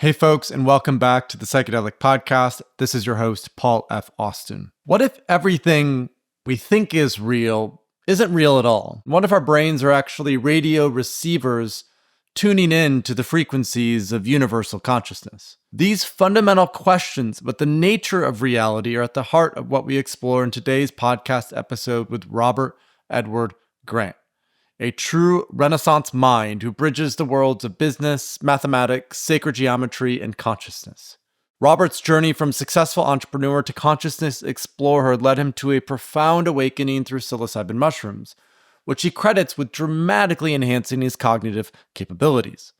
Hey folks, and welcome back to the Psychedelic Podcast. This is your host, Paul F. Austin. What if everything we think is real isn't real at all? What if our brains are actually radio receivers tuning in to the frequencies of universal consciousness? These fundamental questions about the nature of reality are at the heart of what we explore in today's podcast episode with Robert Edward Grant, a true Renaissance mind who bridges the worlds of business, mathematics, sacred geometry, and consciousness. Robert's journey from successful entrepreneur to consciousness explorer led him to a profound awakening through psilocybin mushrooms, which he credits with dramatically enhancing his cognitive capabilities.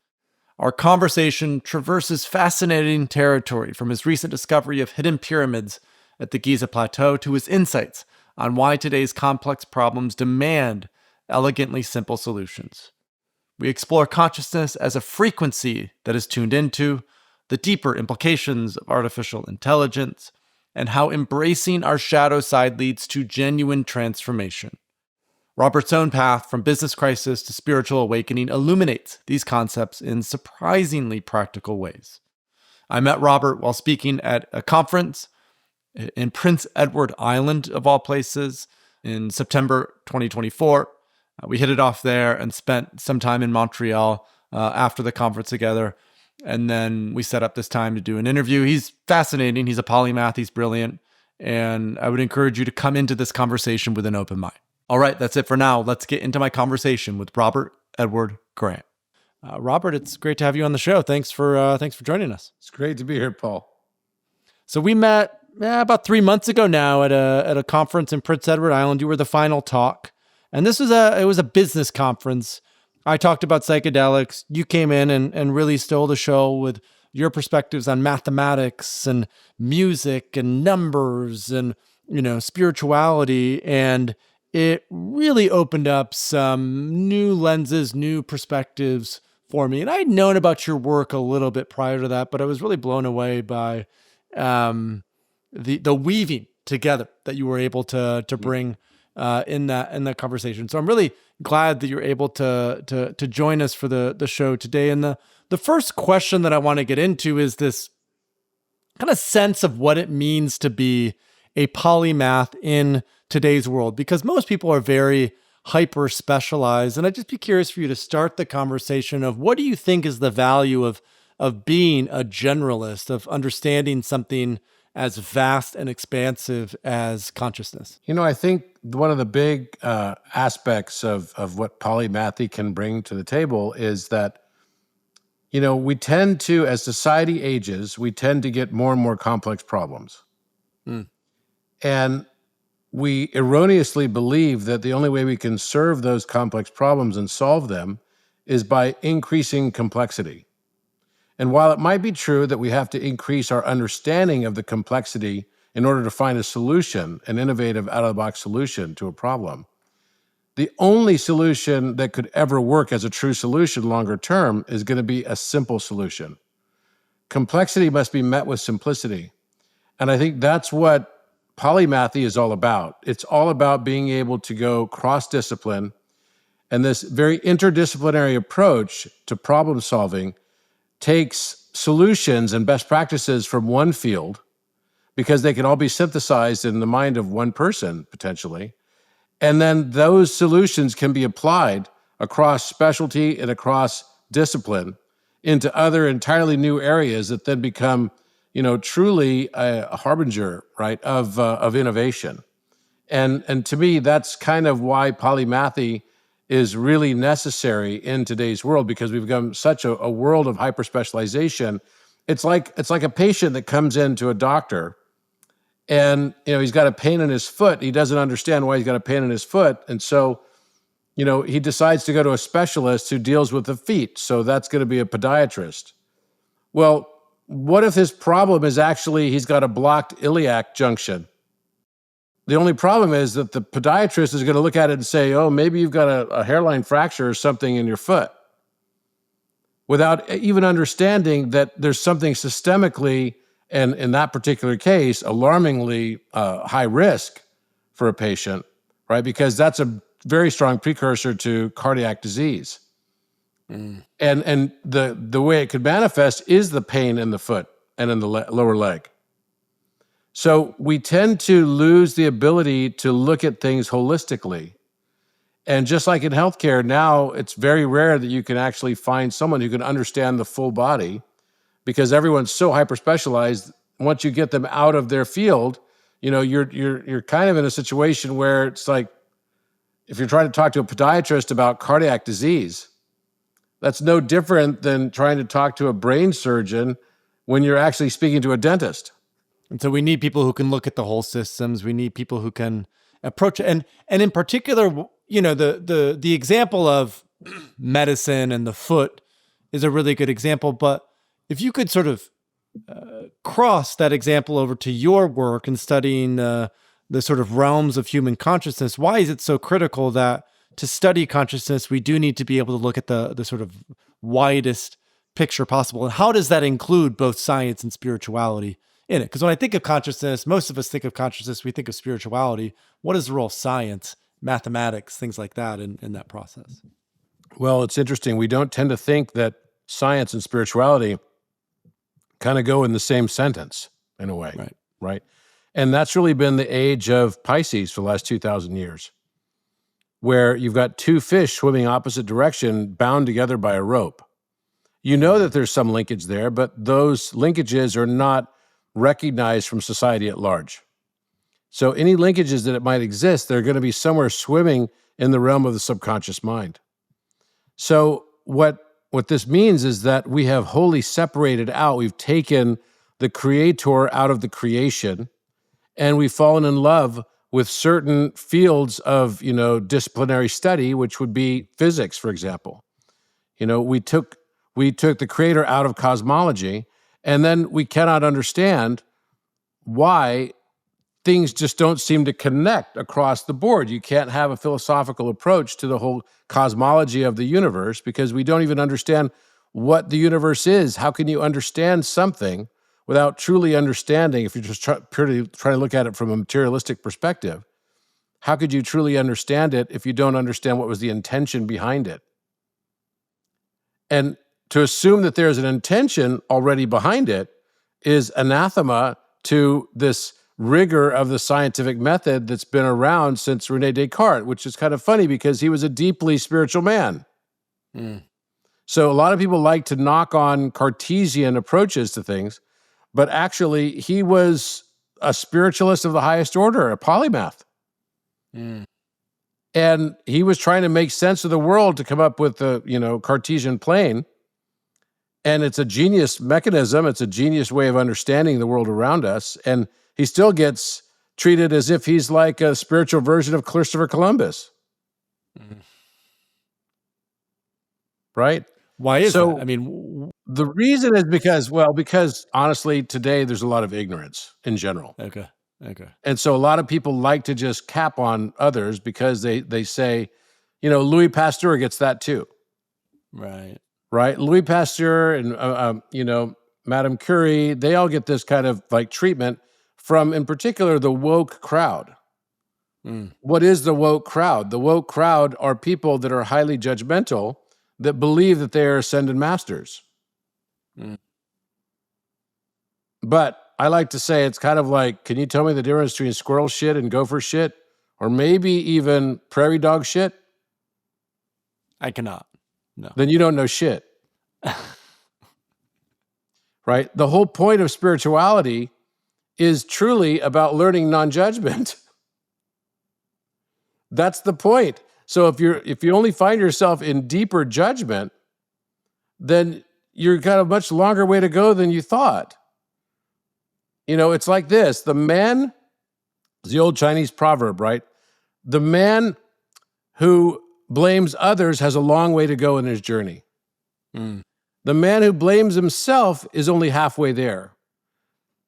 Our conversation traverses fascinating territory from his recent discovery of hidden pyramids at the Giza Plateau to his insights on why today's complex problems demand elegantly simple solutions. We explore consciousness as a frequency that is tuned into, the deeper implications of artificial intelligence, and how embracing our shadow side leads to genuine transformation. Robert's own path from business crisis to spiritual awakening illuminates these concepts in surprisingly practical ways. I met Robert while speaking at a conference in Prince Edward Island, of all places, in September 2024. We hit it off there and spent some time in Montreal after the conference together. And then we set up this time to do an interview. He's fascinating. He's a polymath. He's brilliant. And I would encourage you to come into this conversation with an open mind. All right, that's it for now. Let's get into my conversation with Robert Edward Grant. Robert, it's great to have you on the show. Thanks for joining us. It's great to be here, Paul. So we met about 3 months ago now at a conference in Prince Edward Island. You were the final talk. And this was a business conference. I talked about psychedelics. You came in and really stole the show with your perspectives on mathematics and music and numbers and, spirituality. And it really opened up some new lenses, new perspectives for me. And I'd known about your work a little bit prior to that, but I was really blown away by the weaving together that you were able to bring in that conversation. So I'm really glad that you're able to join us for the show today. And the first question that I want to get into is this kind of sense of what it means to be a polymath in today's world, because most people are very hyper-specialized. And I'd just be curious for you to start the conversation of what do you think is the value of being a generalist, of understanding something as vast and expansive as consciousness? I think one of the big aspects of what polymathy can bring to the table is that, we tend to, as society ages, we tend to get more and more complex problems. And we erroneously believe that the only way we can serve those complex problems and solve them is by increasing complexity. And while it might be true that we have to increase our understanding of the complexity in order to find a solution, an innovative out-of-the-box solution to a problem, the only solution that could ever work as a true solution longer term is going to be a simple solution. Complexity must be met with simplicity. And I think that's what polymathy is all about. It's all about being able to go cross-discipline, and this very interdisciplinary approach to problem solving takes solutions and best practices from one field, because they can all be synthesized in the mind of one person, potentially. And then those solutions can be applied across specialty and across discipline into other entirely new areas that then become, truly a harbinger, right, of innovation. And to me, that's kind of why polymathy is really necessary in today's world, because we've become such a world of hyper-specialization. It's like a patient that comes into a doctor and, he's got a pain in his foot. He doesn't understand why he's got a pain in his foot. And so, he decides to go to a specialist who deals with the feet. So that's going to be a podiatrist. Well, what if his problem is actually he's got a blocked iliac junction? The only problem is that the podiatrist is going to look at it and say, oh, maybe you've got a hairline fracture or something in your foot, without even understanding that there's something systemically, and in that particular case, alarmingly high risk for a patient, right? Because that's a very strong precursor to cardiac disease. And the way it could manifest is the pain in the foot and in the lower leg. So we tend to lose the ability to look at things holistically. And just like in healthcare, now it's very rare that you can actually find someone who can understand the full body, because everyone's so hyper-specialized. Once you get them out of their field, you're kind of in a situation where it's like, if you're trying to talk to a podiatrist about cardiac disease, that's no different than trying to talk to a brain surgeon when you're actually speaking to a dentist. And so we need people who can look at the whole systems. We need people who can approach it. And in particular, the example of medicine and the foot is a really good example. But if you could sort of cross that example over to your work and studying the sort of realms of human consciousness, why is it so critical that to study consciousness, we do need to be able to look at the sort of widest picture possible? And how does that include both science and spirituality in it? Because when I think of consciousness, most of us think of consciousness, we think of spirituality. What is the role of science, mathematics, things like that in that process? Well, it's interesting. We don't tend to think that science and spirituality kind of go in the same sentence in a way, right? And that's really been the age of Pisces for the last 2,000 years, where you've got two fish swimming opposite direction, bound together by a rope. You know that there's some linkage there, but those linkages are not recognized from society at large. So any linkages that it might exist, they're going to be somewhere swimming in the realm of the subconscious mind. So what this means is that we have wholly separated out. We've taken the creator out of the creation, and we've fallen in love with certain fields of, disciplinary study, which would be physics, for example. We took the creator out of cosmology, and then we cannot understand why things just don't seem to connect across the board. You can't have a philosophical approach to the whole cosmology of the universe because we don't even understand what the universe is. How can you understand something without truly understanding, if you're just purely trying to look at it from a materialistic perspective? How could you truly understand it if you don't understand what was the intention behind it? And to assume that there's an intention already behind it is anathema to this rigor of the scientific method that's been around since René Descartes, which is kind of funny because he was a deeply spiritual man. So a lot of people like to knock on Cartesian approaches to things, but actually he was a spiritualist of the highest order, a polymath. And he was trying to make sense of the world to come up with the, Cartesian plane. And it's a genius mechanism. It's a genius way of understanding the world around us. And he still gets treated as if he's like a spiritual version of Christopher Columbus. Right? Why is that? I mean, the reason is because honestly, today there's a lot of ignorance in general. Okay. And so a lot of people like to just cap on others because they say, Louis Pasteur gets that too. Right? Louis Pasteur and, Madame Curie, they all get this kind of like treatment from, in particular, the woke crowd. What is the woke crowd? The woke crowd are people that are highly judgmental, that believe that they are ascended masters. But I like to say it's kind of like, can you tell me the difference between squirrel shit and gopher shit? Or maybe even prairie dog shit? I cannot. No. Then you don't know shit. Right? The whole point of spirituality is truly about learning non-judgment. That's the point. So if you only find yourself in deeper judgment, then you've got a much longer way to go than you thought. It's like this. The old Chinese proverb, right? The man who blames others has a long way to go in his journey. The man who blames himself is only halfway there.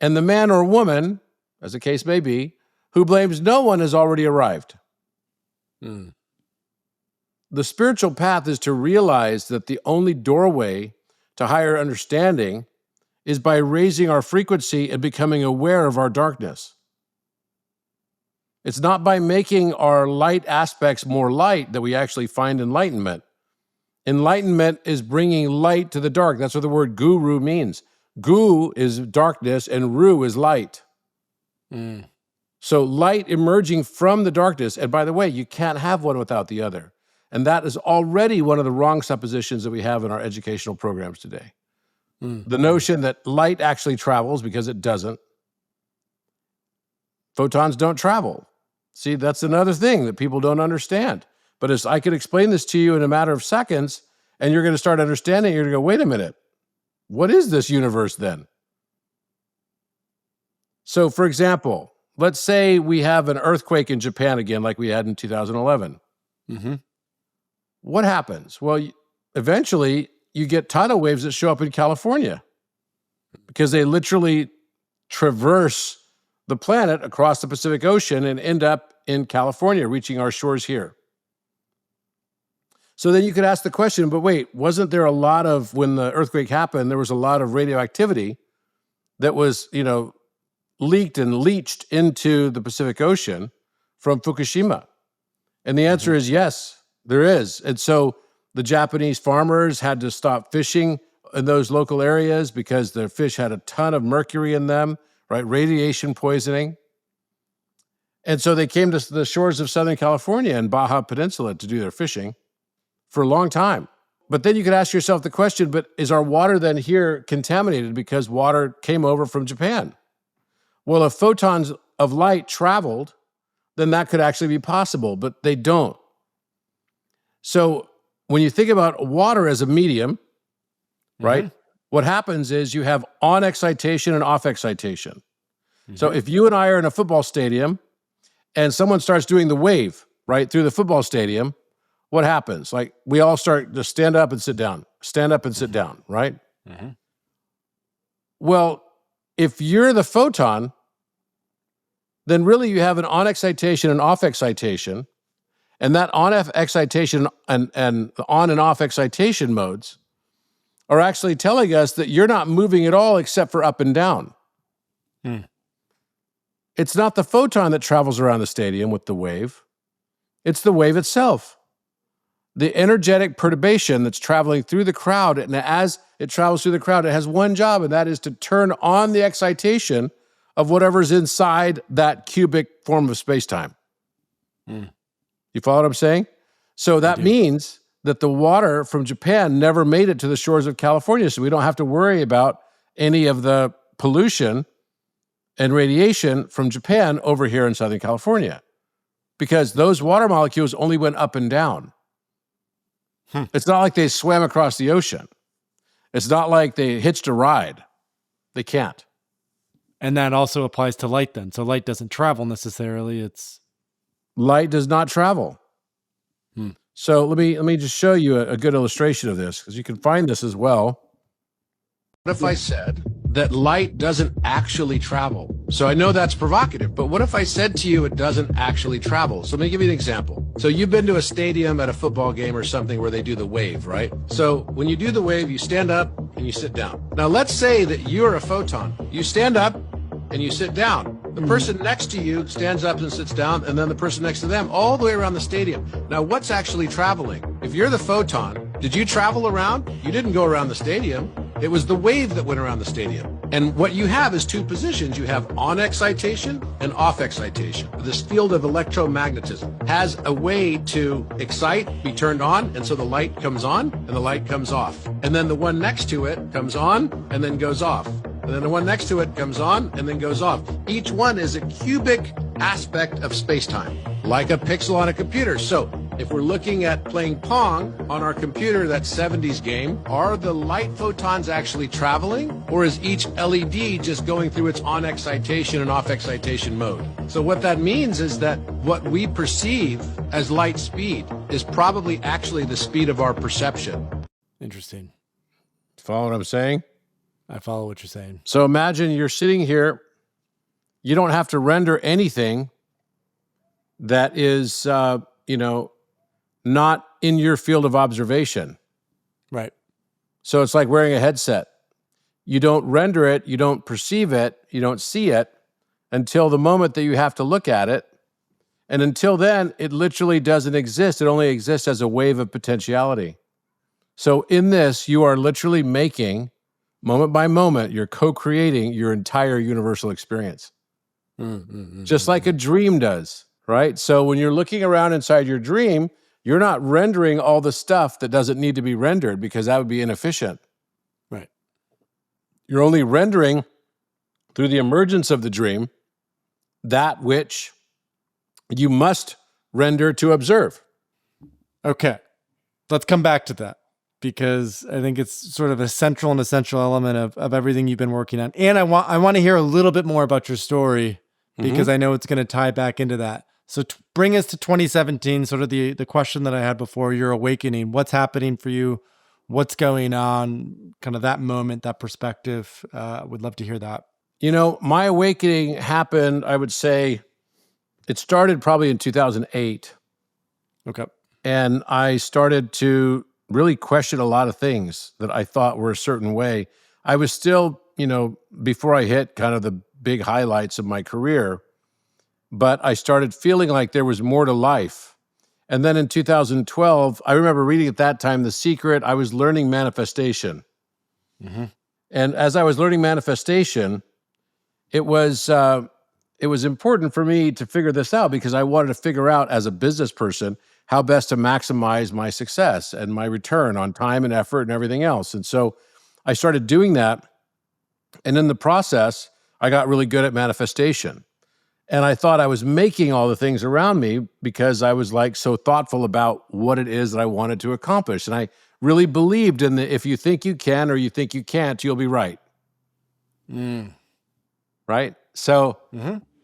And the man or woman, as the case may be, who blames no one has already arrived. The spiritual path is to realize that the only doorway to higher understanding is by raising our frequency and becoming aware of our darkness. It's not by making our light aspects more light that we actually find enlightenment. Enlightenment is bringing light to the dark. That's what the word guru means. Gu is darkness and ru is light. So light emerging from the darkness. And by the way, you can't have one without the other. And that is already one of the wrong suppositions that we have in our educational programs today. The notion that light actually travels, because it doesn't. Photons don't travel. See, that's another thing that people don't understand. But as I could explain this to you in a matter of seconds, and you're going to start understanding, you're going to go, wait a minute, what is this universe then? So, for example, let's say we have an earthquake in Japan again, like we had in 2011. What happens? Well, eventually you get tidal waves that show up in California because they literally traverse the planet across the Pacific Ocean and end up in California, reaching our shores here. So then you could ask the question, but wait, wasn't there a lot of, when the earthquake happened, there was a lot of radioactivity that was, leaked and leached into the Pacific Ocean from Fukushima? And the answer is yes, there is. And so the Japanese farmers had to stop fishing in those local areas because their fish had a ton of mercury in them, right? Radiation poisoning. And so they came to the shores of Southern California and Baja Peninsula to do their fishing for a long time. But then you could ask yourself the question, but is our water then here contaminated because water came over from Japan? Well, if photons of light traveled, then that could actually be possible, but they don't. So when you think about water as a medium, right, what happens is you have on excitation and off excitation. So if you and I are in a football stadium and someone starts doing the wave, right, through the football stadium, what happens? Like we all start to stand up and sit down, right? Well, if you're the photon, then really you have an on excitation and off excitation, and that on excitation and the on and off excitation modes are actually telling us that you're not moving at all except for up and down. It's not the photon that travels around the stadium with the wave. It's the wave itself. The energetic perturbation that's traveling through the crowd, and as it travels through the crowd, it has one job, and that is to turn on the excitation of whatever's inside that cubic form of space-time. You follow what I'm saying? So that means that the water from Japan never made it to the shores of California, so we don't have to worry about any of the pollution and radiation from Japan over here in Southern California, because those water molecules only went up and down. It's not like they swam across the ocean. It's not like they hitched a ride. They can't. And that also applies to light then. So light doesn't travel necessarily. Light does not travel. So let me just show you a good illustration of this, because you can find this as well. What if I said that light doesn't actually travel? So I know that's provocative, but what if I said to you it doesn't actually travel? So let me give you an example. So you've been to a stadium at a football game or something where they do the wave, right? So when you do the wave, you stand up and you sit down. Now let's say that you're a photon. You stand up and you sit down. The person next to you stands up and sits down, and then the person next to them, all the way around the stadium. Now, what's actually traveling? If you're the photon, did you travel around? You didn't go around the stadium. It was the wave that went around the stadium. And what you have is two positions. You have on excitation and off excitation. This field of electromagnetism has a way to excite, be turned on, and so the light comes on and the light comes off. And then the one next to it comes on and then goes off. And then the one next to it comes on and then goes off. Each one is a cubic aspect of space-time, like a pixel on a computer. So if we're looking at playing Pong on our computer, that 70s game, are the light photons actually traveling? Or is each LED just going through its on excitation and off excitation mode? So what that means is that what we perceive as light speed is probably actually the speed of our perception. Interesting. Follow what I'm saying? I follow what you're saying. So imagine you're sitting here. You don't have to render anything that is, not in your field of observation. Right. So it's like wearing a headset. You don't render it, you don't perceive it, you don't see it until the moment that you have to look at it. And until then, it literally doesn't exist. It only exists as a wave of potentiality. So in this, you are literally making, moment by moment, you're co-creating your entire universal experience. Just like a dream does, right? So when you're looking around inside your dream, you're not rendering all the stuff that doesn't need to be rendered because that would be inefficient. Right. You're only rendering through the emergence of the dream that which you must render to observe. Okay. Let's come back to that because I think it's sort of a central and essential element of everything you've been working on. And I want to hear a little bit more about your story because I know it's going to tie back into that. So bring us to 2017, sort of the question that I had before, your awakening. What's happening for you? What's going on? Kind of that moment, that perspective. Would love to hear that. You know, my awakening happened, I would say, it started probably in 2008. Okay. And I started to really question a lot of things that I thought were a certain way. I was still, before I hit kind of the big highlights of my career, but I started feeling like there was more to life. And then in 2012, I remember reading at that time, The Secret, I was learning manifestation. And as I was learning manifestation, it was important for me to figure this out because I wanted to figure out as a business person how best to maximize my success and my return on time and effort and everything else. And so I started doing that. And in the process, I got really good at manifestation. And I thought I was making all the things around me because I was like so thoughtful about what it is that I wanted to accomplish. And I really believed in the, if you think you can or you think you can't, you'll be right. Right? So,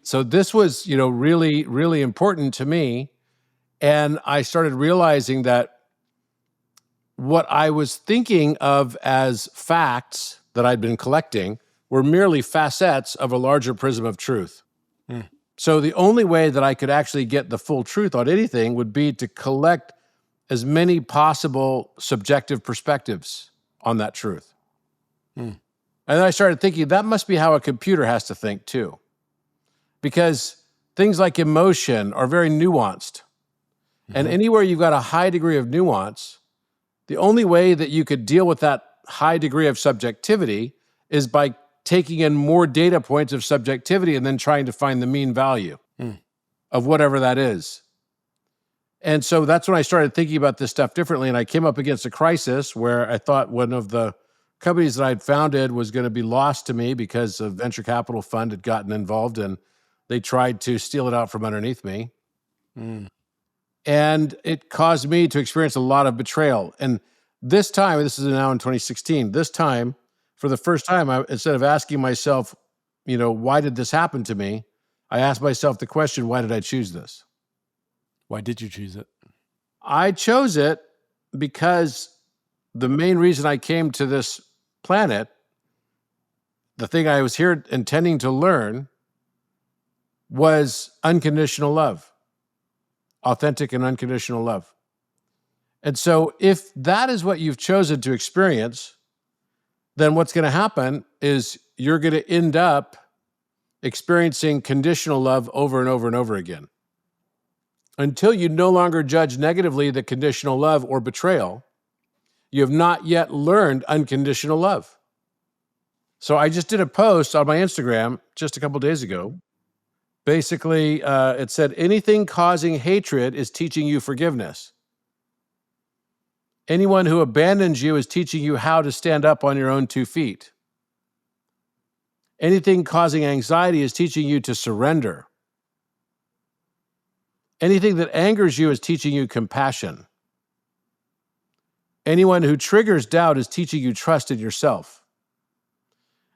so this was, really, really important to me. And I started realizing that what I was thinking of as facts that I'd been collecting were merely facets of a larger prism of truth. So the only way that I could actually get the full truth on anything would be to collect as many possible subjective perspectives on that truth. And then I started thinking that must be how a computer has to think too. Because things like emotion are very nuanced. And anywhere you've got a high degree of nuance, the only way that you could deal with that high degree of subjectivity is by taking in more data points of subjectivity and then trying to find the mean value of whatever that is. And so that's when I started thinking about this stuff differently. And I came up against a crisis where I thought one of the companies that I'd founded was going to be lost to me because a venture capital fund had gotten involved and they tried to steal it out from underneath me. And it caused me to experience a lot of betrayal. And this time, this is now in 2016, this time, for the first time, instead of asking myself, why did this happen to me? I asked myself the question, why did I choose this? Why did you choose it? I chose it because the main reason I came to this planet, the thing I was here intending to learn, was unconditional love, authentic and unconditional love. And so if that is what you've chosen to experience, then what's going to happen is you're going to end up experiencing conditional love over and over and over again until you no longer judge negatively the conditional love or betrayal. You have not yet learned unconditional love. So I just did a post on my Instagram just a couple days ago. Basically, it said, anything causing hatred is teaching you forgiveness. Anyone who abandons you is teaching you how to stand up on your own 2 feet. Anything causing anxiety is teaching you to surrender. Anything that angers you is teaching you compassion. Anyone who triggers doubt is teaching you trust in yourself.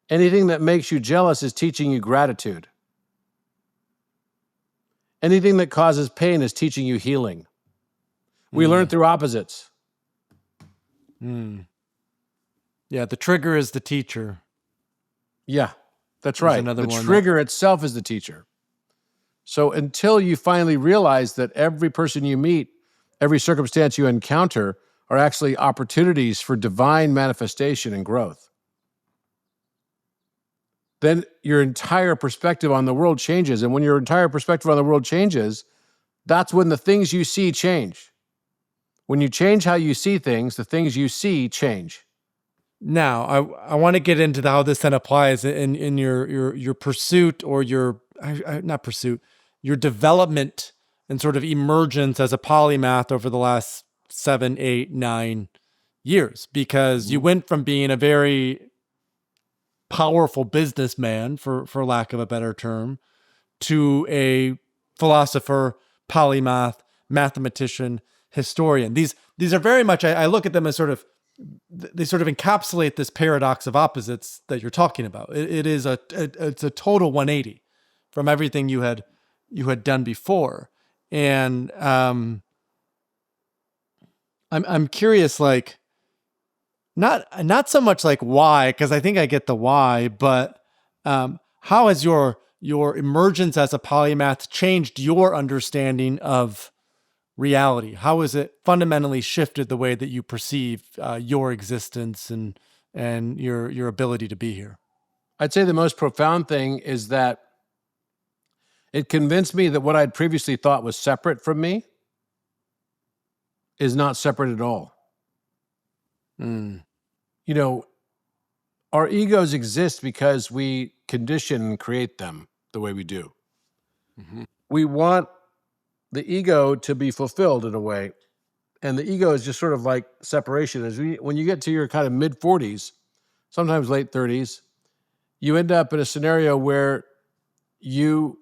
Anything that makes you jealous is teaching you gratitude. Anything that causes pain is teaching you healing. We learn through opposites. Yeah, the trigger is the teacher. Yeah, that's right. another The one trigger itself is the teacher. So until you finally realize that every person you meet, every circumstance you encounter are actually opportunities for divine manifestation and growth, then your entire perspective on the world changes. And when your entire perspective on the world changes, that's when the things you see change. When you change how you see things, the things you see change. Now, I want to get into how this then applies in your pursuit or your not pursuit, your development and sort of emergence as a polymath over the last 7, 8, 9 years, because you went from being a very powerful businessman, for lack of a better term, to a philosopher, polymath, mathematician, historian. These are very much, I look at them as they sort of encapsulate this paradox of opposites that you're talking about. It's a total 180 from everything you had done before. And I'm curious, like, not so much like why, because I think I get the why, but how has your emergence as a polymath changed your understanding of reality? How has it fundamentally shifted the way that you perceive your existence and your ability to be here? I'd say the most profound thing is that it convinced me that what I'd previously thought was separate from me is not separate at all. You know, our egos exist because we condition and create them the way we do. We want the ego to be fulfilled in a way. And the ego is just sort of like separation. When you get to your kind of mid 40s, sometimes late 30s, you end up in a scenario where you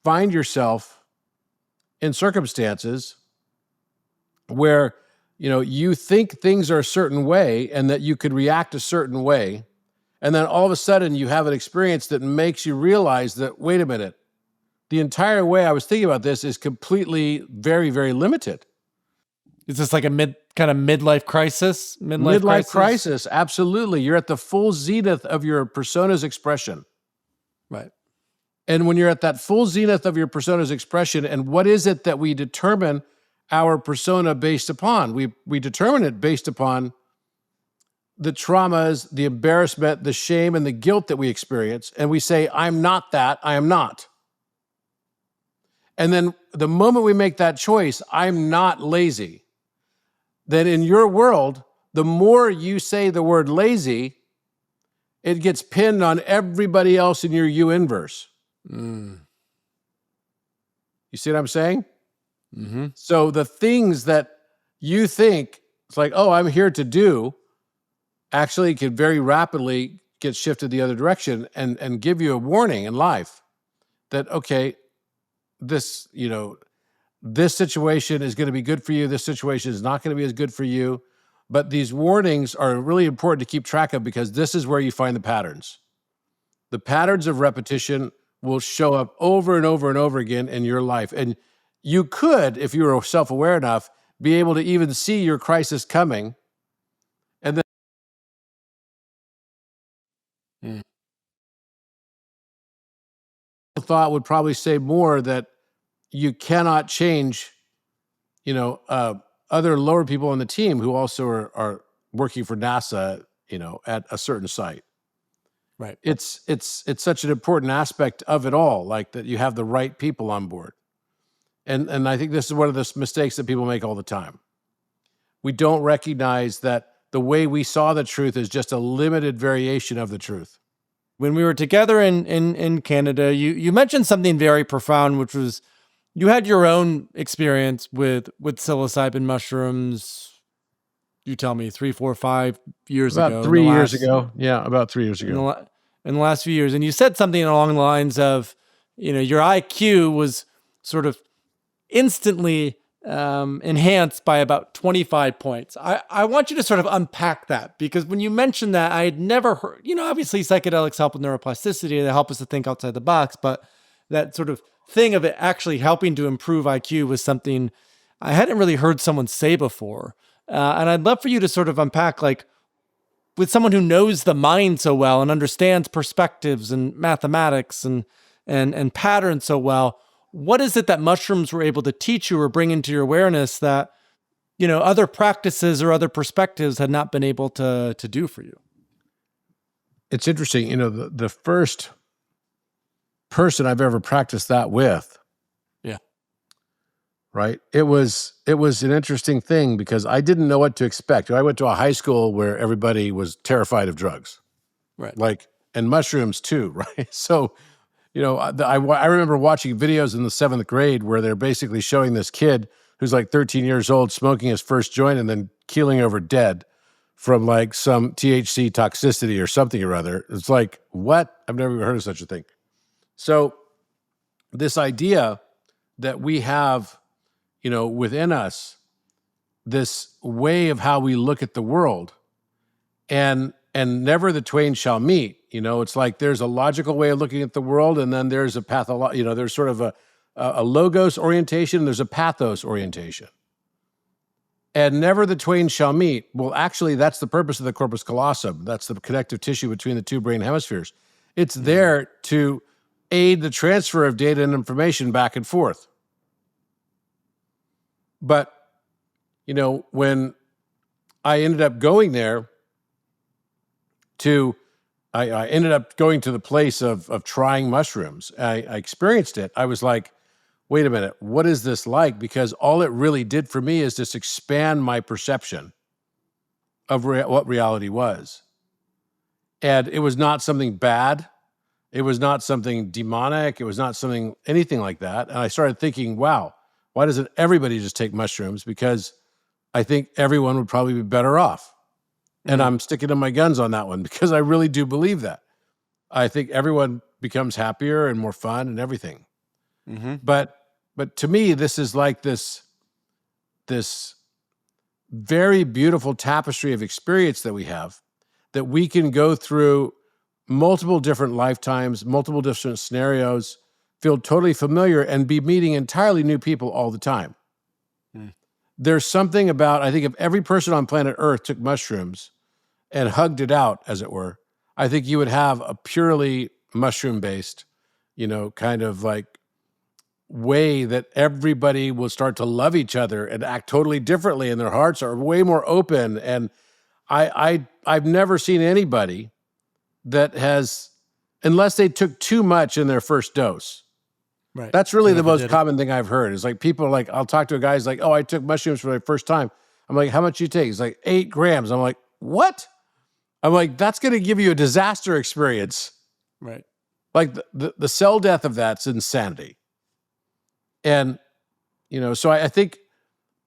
find yourself in circumstances where, you think things are a certain way and that you could react a certain way. And then all of a sudden you have an experience that makes you realize that, wait a minute, the entire way I was thinking about this is completely very, very limited. Is this like a midlife crisis? Midlife crisis, absolutely. You're at the full zenith of your persona's expression. Right. And when you're at that full zenith of your persona's expression, and what is it that we determine our persona based upon? We determine it based upon the traumas, the embarrassment, the shame, and the guilt that we experience. And we say, I'm not that, I am not. And then the moment we make that choice, I'm not lazy, then in your world, the more you say the word lazy, it gets pinned on everybody else in your you inverse. You see what I'm saying? So the things that you think, it's like, oh, I'm here to do, actually can very rapidly get shifted the other direction and give you a warning in life that, okay, this situation is going to be good for you. This situation is not going to be as good for you. But these warnings are really important to keep track of, because this is where you find the patterns. The patterns of repetition will show up over and over and over again in your life. And you could, if you were self-aware enough, be able to even see your crisis coming. And then thought would probably say more that you cannot change, other lower people on the team who also are working for NASA, at a certain site. Right. It's such an important aspect of it all, like that you have the right people on board. And I think this is one of the mistakes that people make all the time. We don't recognize that the way we saw the truth is just a limited variation of the truth. When we were together in Canada, you mentioned something very profound, which was you had your own experience with psilocybin mushrooms. You tell me 3, 4, 5 years ago. About 3 years ago. Yeah, about 3 years ago. In the last few years. And you said something along the lines of, your IQ was sort of instantly enhanced by about 25 points. I want you to sort of unpack that, because when you mentioned that, I had never heard, obviously psychedelics help with neuroplasticity. They help us to think outside the box, but that sort of thing of it actually helping to improve IQ was something I hadn't really heard someone say before. And I'd love for you to sort of unpack, like, with someone who knows the mind so well and understands perspectives and mathematics and patterns so well, what is it that mushrooms were able to teach you or bring into your awareness that, other practices or other perspectives had not been able to do for you? It's interesting. The first person I've ever practiced that with, yeah, right? It was an interesting thing because I didn't know what to expect. I went to a high school where everybody was terrified of drugs, Right. and mushrooms too, right? So, I remember watching videos in the 7th grade where they're basically showing this kid who's like 13 years old smoking his first joint and then keeling over dead from like some THC toxicity or something or other. It's like, what? I've never even heard of such a thing. So this idea that we have, within us, this way of how we look at the world, and never the twain shall meet. It's like there's a logical way of looking at the world, and then there's a there's sort of a logos orientation, and there's a pathos orientation. And never the twain shall meet. Well, actually, that's the purpose of the corpus callosum. That's the connective tissue between the two brain hemispheres. It's there to aid the transfer of data and information back and forth. But, when I ended up going there I ended up going to the place of trying mushrooms. I experienced it. I was like, wait a minute, what is this like? Because all it really did for me is just expand my perception of what reality was. And it was not something bad. It was not something demonic. It was not anything like that. And I started thinking, wow, why doesn't everybody just take mushrooms? Because I think everyone would probably be better off. And I'm sticking to my guns on that one because I really do believe that. I think everyone becomes happier and more fun and everything. Mm-hmm. But to me, this is like this very beautiful tapestry of experience that we have, that we can go through multiple different lifetimes, multiple different scenarios, feel totally familiar, and be meeting entirely new people all the time. There's something about, I think if every person on planet Earth took mushrooms and hugged it out, as it were, I think you would have a purely mushroom-based, kind of like way that everybody will start to love each other and act totally differently, and their hearts are way more open. And I've never seen anybody that has, unless they took too much in their first dose. Right. That's really the most common thing I've heard. Is like people are like, I'll talk to a guy who's like, oh, I took mushrooms for my first time. I'm like, how much you take? He's like, 8 grams. I'm like, what? I'm like, that's going to give you a disaster experience. Right. Like the cell death of that's insanity. And, so I think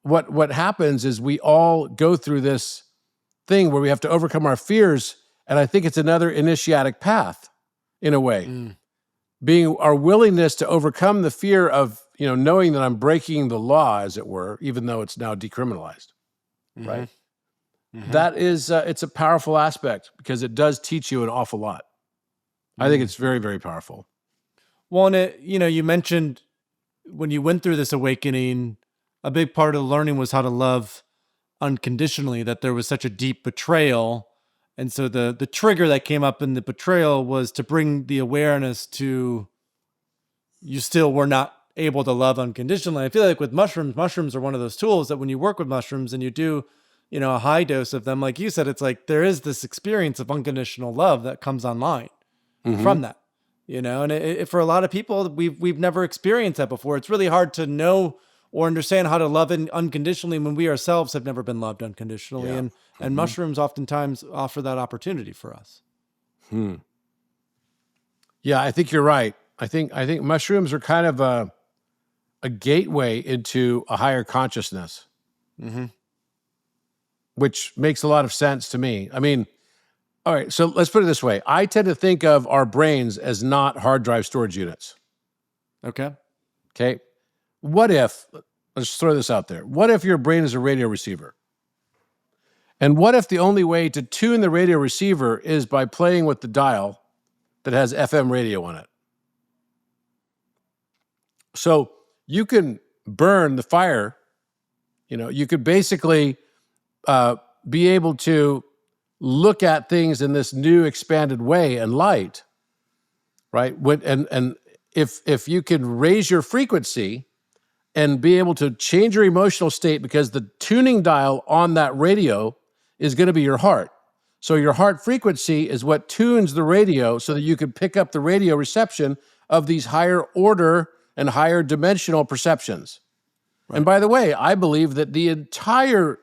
what happens is we all go through this thing where we have to overcome our fears. And I think it's another initiatic path in a way. Being our willingness to overcome the fear of, knowing that I'm breaking the law, as it were, even though it's now decriminalized, right? Mm-hmm. That is, it's a powerful aspect because it does teach you an awful lot. I think it's very, very powerful. Well, and you mentioned when you went through this awakening, a big part of the learning was how to love unconditionally, that there was such a deep betrayal. And so the trigger that came up in the betrayal was to bring the awareness to you still were not able to love unconditionally. I feel like with mushrooms are one of those tools that when you work with mushrooms and you do, a high dose of them, like you said, it's like there is this experience of unconditional love that comes online from that, and for a lot of people, we've never experienced that before. It's really hard to know or understand how to love unconditionally when we ourselves have never been loved unconditionally. Yeah. And mushrooms oftentimes offer that opportunity for us. Yeah, I think you're right. I think mushrooms are kind of a gateway into a higher consciousness, which makes a lot of sense to me. I mean, all right, so let's put it this way. I tend to think of our brains as not hard drive storage units. Okay. What if, let's throw this out there. What if your brain is a radio receiver? And what if the only way to tune the radio receiver is by playing with the dial that has FM radio on it? So you can burn the fire, you could basically be able to look at things in this new expanded way and light, right? And if you can raise your frequency and be able to change your emotional state, because the tuning dial on that radio is going to be your heart. So your heart frequency is what tunes the radio so that you can pick up the radio reception of these higher order and higher dimensional perceptions. And by the way, I believe that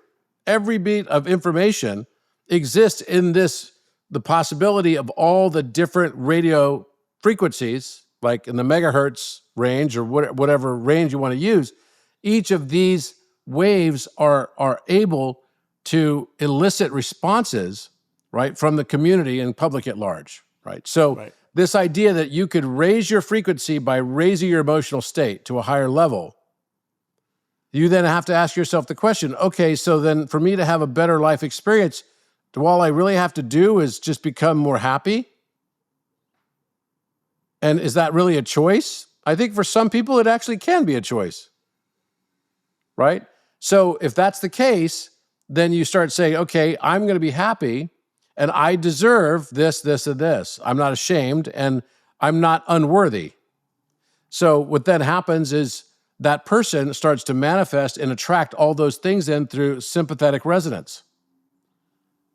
every bit of information exists in the possibility of all the different radio frequencies, like in the megahertz range or whatever range you want to use. Each of these waves are able to elicit responses, right, from the community and public at large, right? So this idea that you could raise your frequency by raising your emotional state to a higher level, you then have to ask yourself the question, okay, so then for me to have a better life experience, do all I really have to do is just become more happy? And is that really a choice? I think for some people, it actually can be a choice, right? So if that's the case, then you start saying, okay, I'm going to be happy and I deserve this, this, and this. I'm not ashamed and I'm not unworthy. So what then happens is that person starts to manifest and attract all those things in through sympathetic resonance.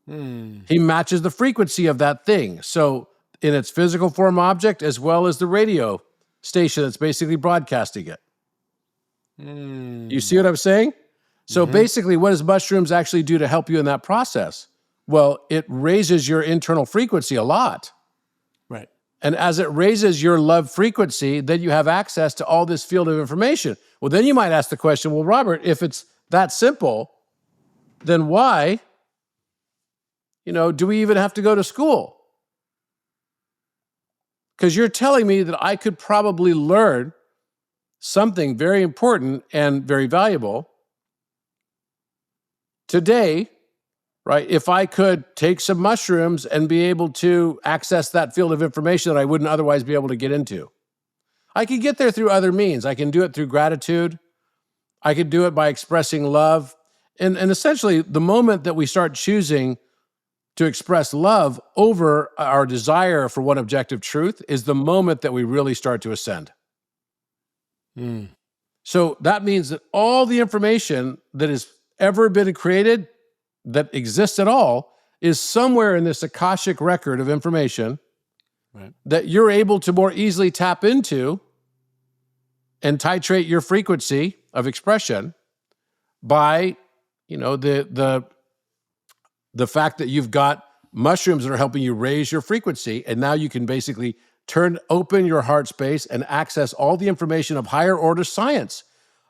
He matches the frequency of that thing. So in its physical form object, as well as the radio station that's basically broadcasting it. You see what I'm saying? So basically, what does mushrooms actually do to help you in that process? Well, it raises your internal frequency a lot. Right. And as it raises your love frequency, then you have access to all this field of information. Well, then you might ask the question, well, Robert, if it's that simple, then why, do we even have to go to school? Because you're telling me that I could probably learn something very important and very valuable today, right? If I could take some mushrooms and be able to access that field of information that I wouldn't otherwise be able to get into. I could get there through other means. I can do it through gratitude. I could do it by expressing love. And essentially, the moment that we start choosing to express love over our desire for one objective truth is the moment that we really start to ascend. So that means that all the information that has ever been created, that exists at all, is somewhere in this Akashic record of information that you're able to more easily tap into and titrate your frequency of expression by, the fact that you've got mushrooms that are helping you raise your frequency, and now you can basically open your heart space and access all the information of higher order science,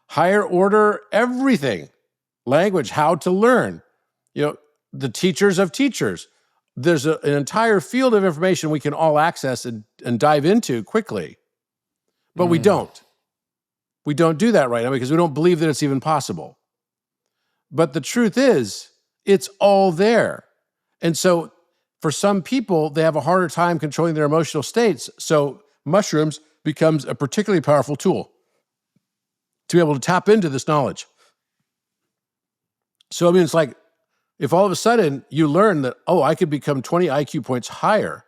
higher order everything, language, how to learn, the teachers of teachers. There's an entire field of information we can all access and dive into quickly, but we don't. We don't do that right now because we don't believe that it's even possible. But the truth is, it's all there. And so for some people, they have a harder time controlling their emotional states. So mushrooms becomes a particularly powerful tool to be able to tap into this knowledge. So, it's like, if all of a sudden you learn that, I could become 20 IQ points higher,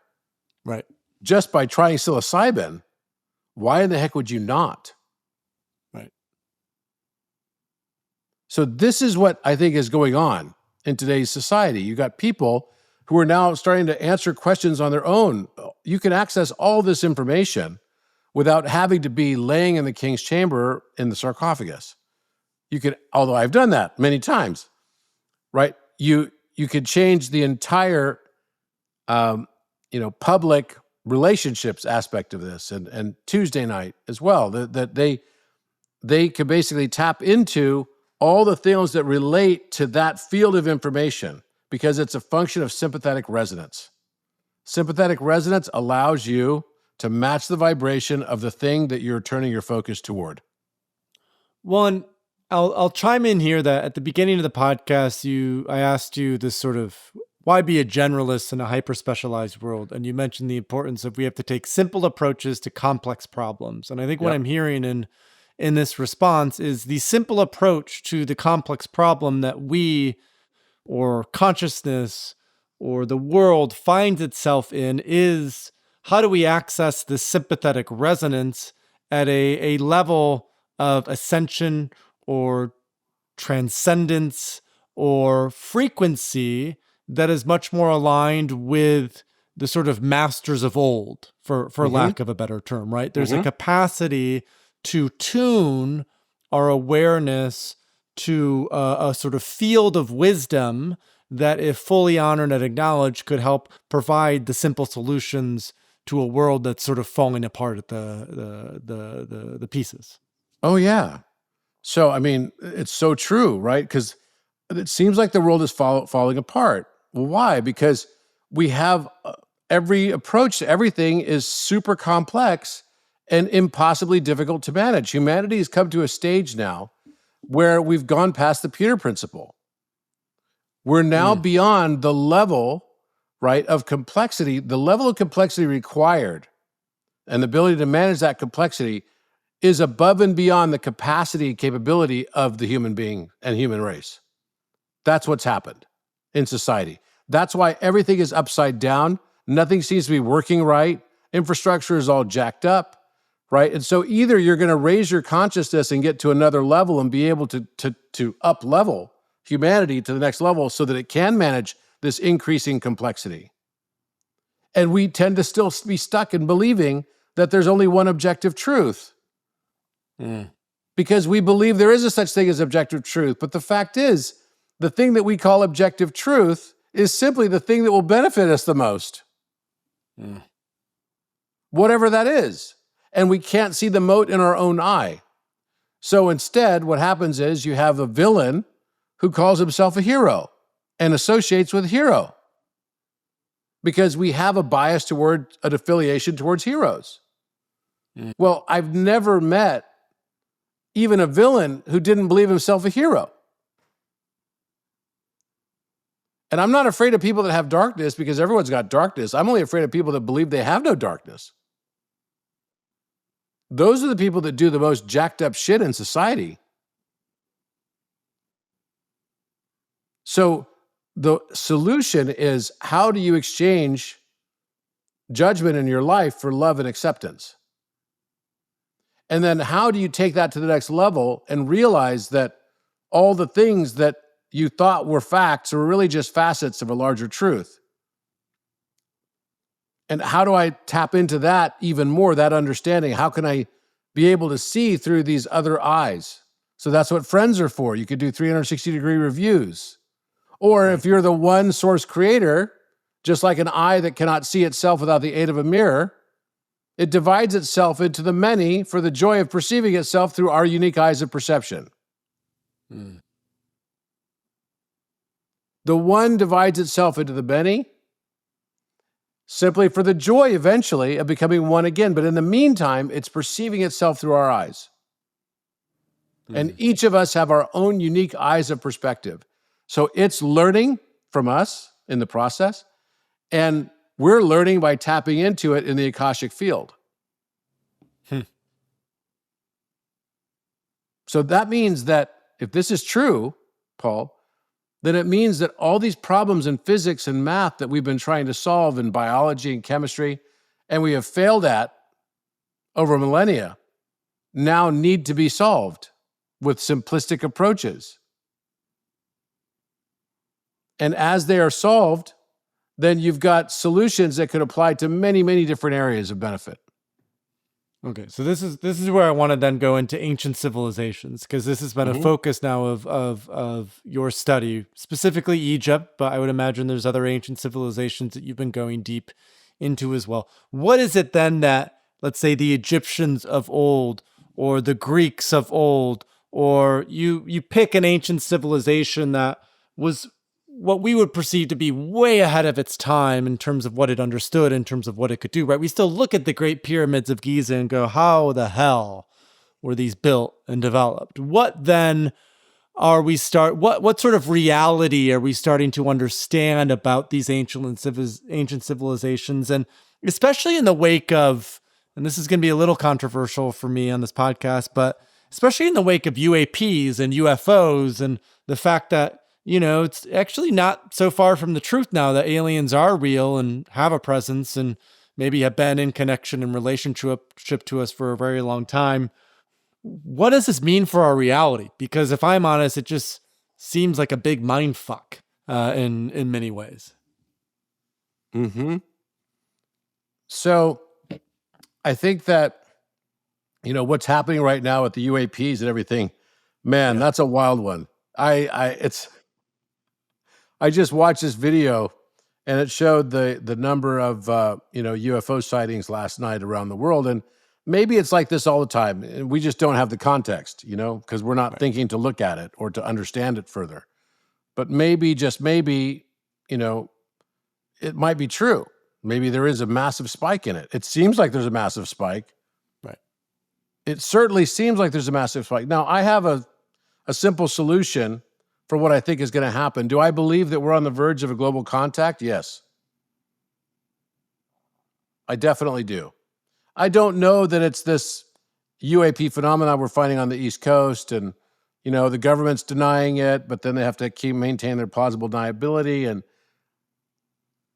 right, just by trying psilocybin, why in the heck would you not? Right. So this is what I think is going on in today's society. You got people who are now starting to answer questions on their own. You can access all this information without having to be laying in the king's chamber in the sarcophagus. You could, although I've done that many times, right? You could change the entire, public relationships aspect of this, and Tuesday night as well. That they could basically tap into all the things that relate to that field of information because it's a function of sympathetic resonance. Sympathetic resonance allows you to match the vibration of the thing that you're turning your focus toward. One, I'll chime in here that at the beginning of the podcast, I asked you this sort of, why be a generalist in a hyper-specialized world? And you mentioned the importance of we have to take simple approaches to complex problems. And I think what I'm hearing in this response is the simple approach to the complex problem that we, or consciousness, or the world finds itself in is, how do we access this sympathetic resonance at a level of ascension or transcendence or frequency that is much more aligned with the sort of masters of old, for lack of a better term, right? There's a capacity to tune our awareness to a sort of field of wisdom that, if fully honored and acknowledged, could help provide the simple solutions to a world that's sort of falling apart at the pieces. Oh, yeah. So, I mean, it's so true, right? Because it seems like the world is falling apart. Well, why? Because we have every approach to everything is super complex and impossibly difficult to manage. Humanity has come to a stage now where we've gone past the Peter principle. We're now beyond the level, right, of complexity, the level of complexity required and the ability to manage that complexity is above and beyond the capacity and capability of the human being and human race. That's what's happened in society. That's why everything is upside down. Nothing seems to be working right. Infrastructure is all jacked up, right? And so either you're going to raise your consciousness and get to another level and be able to up-level humanity to the next level so that it can manage this increasing complexity. And we tend to still be stuck in believing that there's only one objective truth. Because we believe there is a such thing as objective truth. But the fact is, the thing that we call objective truth is simply the thing that will benefit us the most. Whatever that is. And we can't see the mote in our own eye. So instead, what happens is you have a villain who calls himself a hero and associates with hero. Because we have a bias toward an affiliation towards heroes. Well, I've never met even a villain who didn't believe himself a hero. And I'm not afraid of people that have darkness because everyone's got darkness. I'm only afraid of people that believe they have no darkness. Those are the people that do the most jacked up shit in society. So the solution is, how do you exchange judgment in your life for love and acceptance? And then how do you take that to the next level and realize that all the things that you thought were facts are really just facets of a larger truth? And how do I tap into that even more, that understanding? How can I be able to see through these other eyes? So that's what friends are for. You could do 360-degree reviews. Or if you're the one source creator, just like an eye that cannot see itself without the aid of a mirror, it divides itself into the many for the joy of perceiving itself through our unique eyes of perception. The one divides itself into the many simply for the joy eventually of becoming one again. But in the meantime, it's perceiving itself through our eyes. And each of us have our own unique eyes of perspective. So it's learning from us in the process, and we're learning by tapping into it in the Akashic field. So that means that if this is true, Paul, then it means that all these problems in physics and math that we've been trying to solve in biology and chemistry, and we have failed at over millennia, now need to be solved with simplistic approaches. And as they are solved, then you've got solutions that could apply to many, many different areas of benefit. Okay, so this is where I want to then go into ancient civilizations, because this has been a focus now of your study, specifically Egypt, but I would imagine there's other ancient civilizations that you've been going deep into as well. What is it then that, let's say, the Egyptians of old, or the Greeks of old, or you pick an ancient civilization that was what we would perceive to be way ahead of its time in terms of what it understood, in terms of what it could do, right? We still look at the Great Pyramids of Giza and go, how the hell were these built and developed? What then are we what sort of reality are we starting to understand about these ancient civilizations? And especially in the wake of, and this is going to be a little controversial for me on this podcast, but especially in the wake of UAPs and UFOs and the fact that, you know, it's actually not so far from the truth now that aliens are real and have a presence and maybe have been in connection and relationship to us for a very long time. What does this mean for our reality? Because if I'm honest, it just seems like a big mind fuck in many ways. So I think that, you know, what's happening right now with the UAPs and everything, Man, that's a wild one. I just watched this video, and it showed the number of UFO sightings last night around the world, and maybe it's like this all the time, and we just don't have the context, because we're not thinking to look at it or to understand it further. But maybe, just maybe, it might be true. Maybe there is a massive spike in it. It seems like there's a massive spike. Right. It certainly seems like there's a massive spike. Now, I have a simple solution for what I think is going to happen. Do I believe that we're on the verge of a global contact? Yes. I definitely do. I don't know that it's this UAP phenomenon we're finding on the East Coast, and the government's denying it, but then they have to maintain their plausible deniability.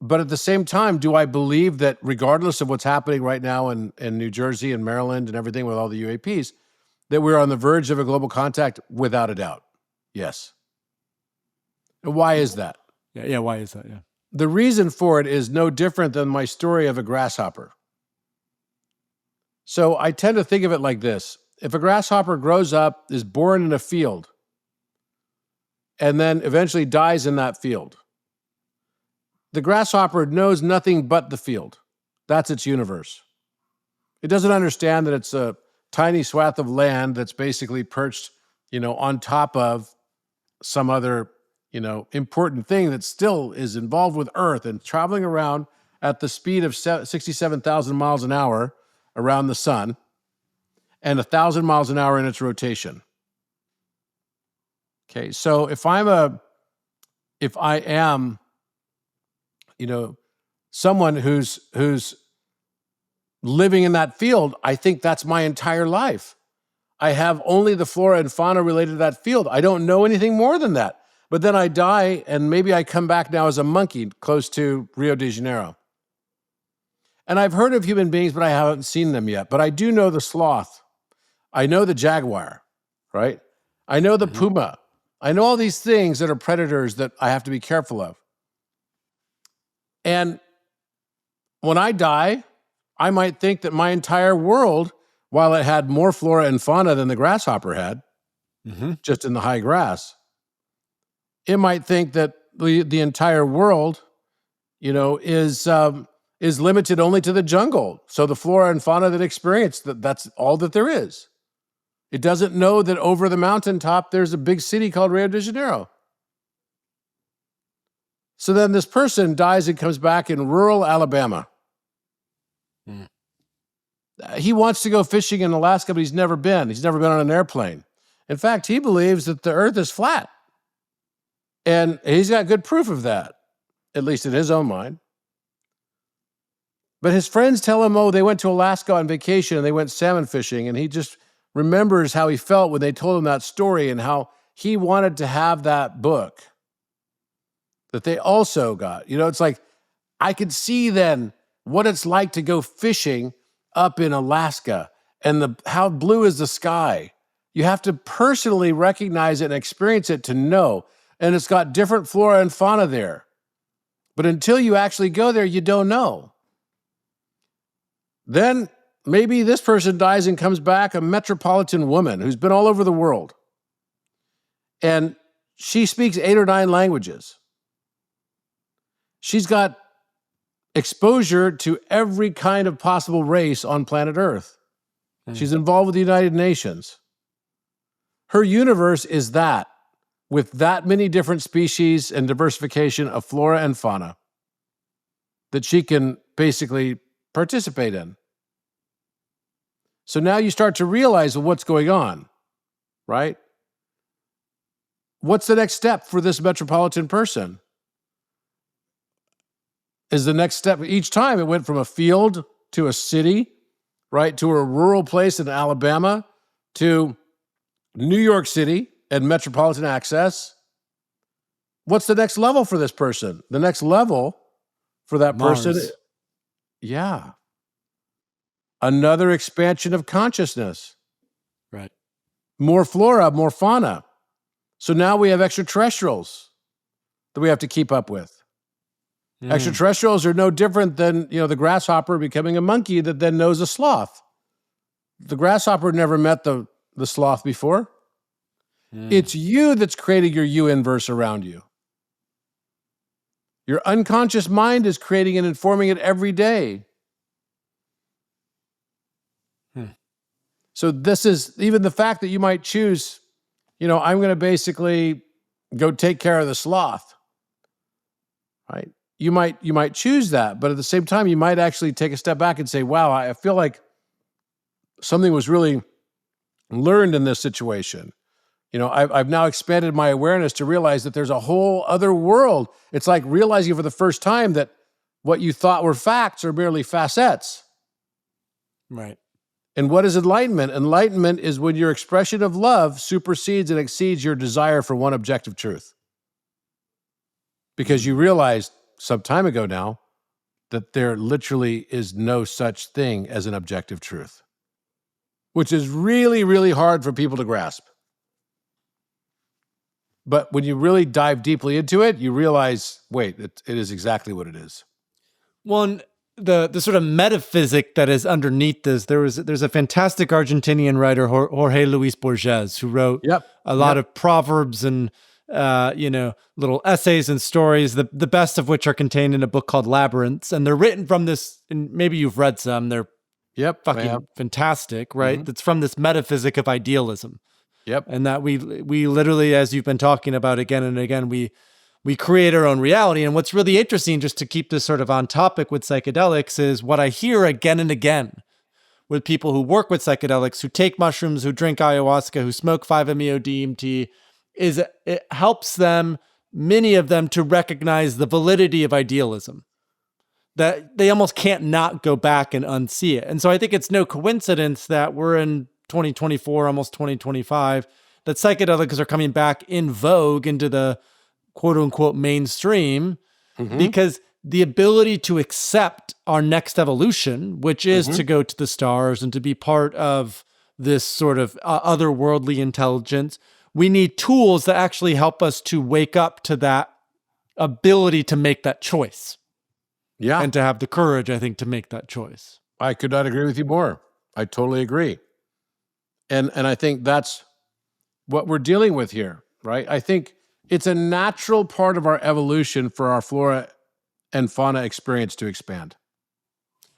But at the same time, do I believe that regardless of what's happening right now in New Jersey and Maryland and everything with all the UAPs, that we're on the verge of a global contact? Without a doubt. Yes. And why is that? Yeah. Why is that? Yeah. The reason for it is no different than my story of a grasshopper. So I tend to think of it like this. If a grasshopper grows up, is born in a field, and then eventually dies in that field, the grasshopper knows nothing but the field. That's its universe. It doesn't understand that it's a tiny swath of land that's basically perched, on top of some other, important thing that still is involved with Earth and traveling around at the speed of 67,000 miles an hour around the sun and 1,000 miles an hour in its rotation. Okay, so if I am someone who's living in that field, I think that's my entire life. I have only the flora and fauna related to that field. I don't know anything more than that. But then I die, and maybe I come back now as a monkey close to Rio de Janeiro. And I've heard of human beings, but I haven't seen them yet. But I do know the sloth. I know the jaguar, right? I know the puma. I know all these things that are predators that I have to be careful of. And when I die, I might think that my entire world, while it had more flora and fauna than the grasshopper had, just in the high grass, it might think that the entire world, is limited only to the jungle. So the flora and fauna that experience that's all that there is. It doesn't know that over the mountaintop there's a big city called Rio de Janeiro. So then this person dies and comes back in rural Alabama. He wants to go fishing in Alaska, but he's never been. He's never been on an airplane. In fact, he believes that the earth is flat. And he's got good proof of that, at least in his own mind. But his friends tell him, they went to Alaska on vacation and they went salmon fishing. And he just remembers how he felt when they told him that story and how he wanted to have that book that they also got. It's like, I could see then what it's like to go fishing up in Alaska and how blue is the sky. You have to personally recognize it and experience it to know. And it's got different flora and fauna there. But until you actually go there, you don't know. Then maybe this person dies and comes back a metropolitan woman who's been all over the world. And she speaks 8 or 9 languages. She's got exposure to every kind of possible race on planet Earth. She's involved with the United Nations. Her universe is that, with that many different species and diversification of flora and fauna that she can basically participate in. So now you start to realize what's going on, right? What's the next step for this metropolitan person? Is the next step, each time it went from a field to a city, right, to a rural place in Alabama, to New York City and metropolitan access. What's the next level for this person? The next level for that person, another expansion of consciousness. Right. More flora, more fauna. So now we have extraterrestrials that we have to keep up with. Extraterrestrials are no different than, the grasshopper becoming a monkey that then knows a sloth. The grasshopper never met the sloth before. It's you that's creating your U inverse around you. Your unconscious mind is creating and informing it every day. So this is even the fact that you might choose, I'm going to basically go take care of the sloth, right? You might choose that, but at the same time, you might actually take a step back and say, wow, I feel like something was really learned in this situation. I've now expanded my awareness to realize that there's a whole other world. It's like realizing for the first time that what you thought were facts are merely facets. Right. And what is enlightenment? Enlightenment is when your expression of love supersedes and exceeds your desire for one objective truth. Because you realized some time ago now that there literally is no such thing as an objective truth, which is really, really hard for people to grasp. But when you really dive deeply into it, you realize, wait, it is exactly what it is. Well, and the sort of metaphysic that is underneath this, there's a fantastic Argentinian writer, Jorge Luis Borges, who wrote a lot of proverbs and little essays and stories, the best of which are contained in a book called Labyrinths, and they're written from this. And maybe you've read some. They're fucking fantastic, right? That's from this metaphysic of idealism. Yep. And that we literally, as you've been talking about again and again, we create our own reality. And what's really interesting, just to keep this sort of on topic with psychedelics, is what I hear again and again with people who work with psychedelics, who take mushrooms, who drink ayahuasca, who smoke 5-MeO-DMT, is it helps them, many of them, to recognize the validity of idealism, that they almost can't not go back and unsee it. And so I think it's no coincidence that we're in 2024, almost 2025, that psychedelics are coming back in vogue into the quote unquote mainstream, because the ability to accept our next evolution, which is to go to the stars and to be part of this sort of otherworldly intelligence, we need tools that actually help us to wake up to that ability to make that choice. Yeah. And to have the courage, I think, to make that choice. I could not agree with you more. I totally agree. And I think that's what we're dealing with here, right? I think it's a natural part of our evolution for our flora and fauna experience to expand.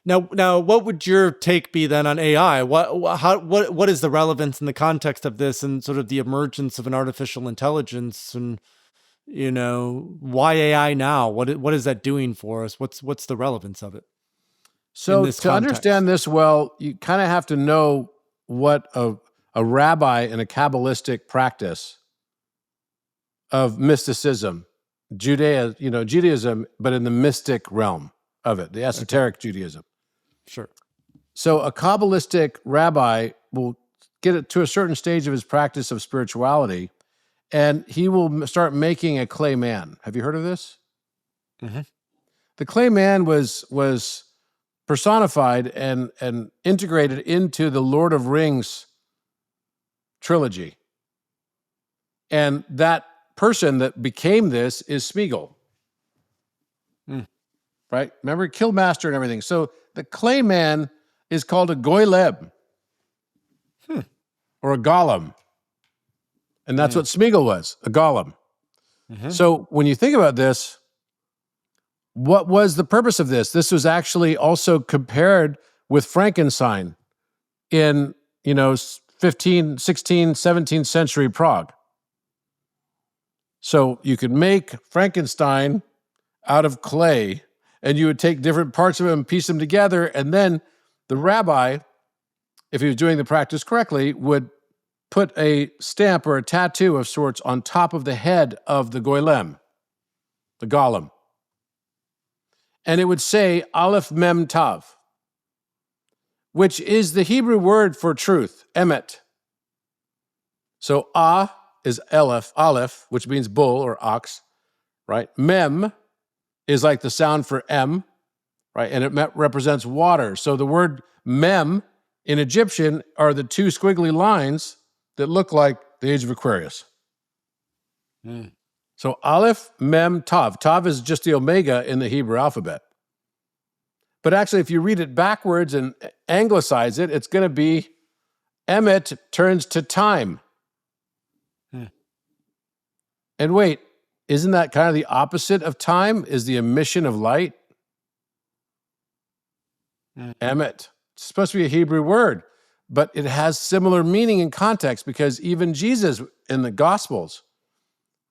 Now, what would your take be then on AI? What is the relevance in the context of this and sort of the emergence of an artificial intelligence, and why AI now? What is that doing for us? What's the relevance of it? So to understand this well, you kind of have to know what a rabbi in a Kabbalistic practice of mysticism, Judaism, but in the mystic realm of it, the esoteric Judaism. Sure. So a Kabbalistic rabbi will get it to a certain stage of his practice of spirituality, and he will start making a clay man. Have you heard of this? Mm-hmm. The clay man was personified and integrated into the Lord of Rings trilogy. And that person that became this is Smeagol. Right? Remember, Killmaster and everything. So the clay man is called a Golem or a Golem. And that's what Smeagol was, a Golem. So when you think about this, what was the purpose of this? This was actually also compared with Frankenstein in, 15, 16, 17th century Prague. So you could make Frankenstein out of clay, and you would take different parts of him and piece them together, and then the rabbi, if he was doing the practice correctly, would put a stamp or a tattoo of sorts on top of the head of the Golem, the Golem. And it would say Aleph Mem Tav, which is the Hebrew word for truth, emet. So is Aleph, which means bull or ox, right? Mem is like the sound for M, right? And it represents water. So the word Mem in Egyptian are the two squiggly lines that look like the age of Aquarius. So Aleph, Mem, Tav. Tav is just the omega in the Hebrew alphabet. But actually, if you read it backwards and anglicize it, it's going to be Emet turns to time. And wait, isn't that kind of the opposite of time? Is the emission of light? Emet. It's supposed to be a Hebrew word, but it has similar meaning in context because even Jesus in the Gospels,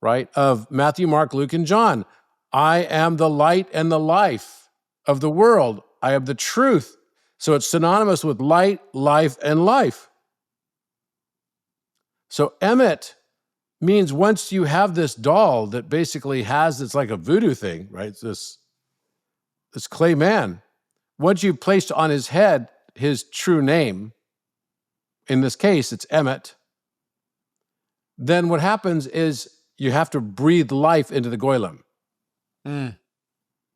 right, of Matthew, Mark, Luke, and John, I am the light and the life of the world. I am the truth. So it's synonymous with light, life, and life. So emet means once you have this doll that basically has, it's like a voodoo thing, right? It's this clay man. Once you've placed on his head his true name, in this case, it's Emet, then what happens is you have to breathe life into the Golem.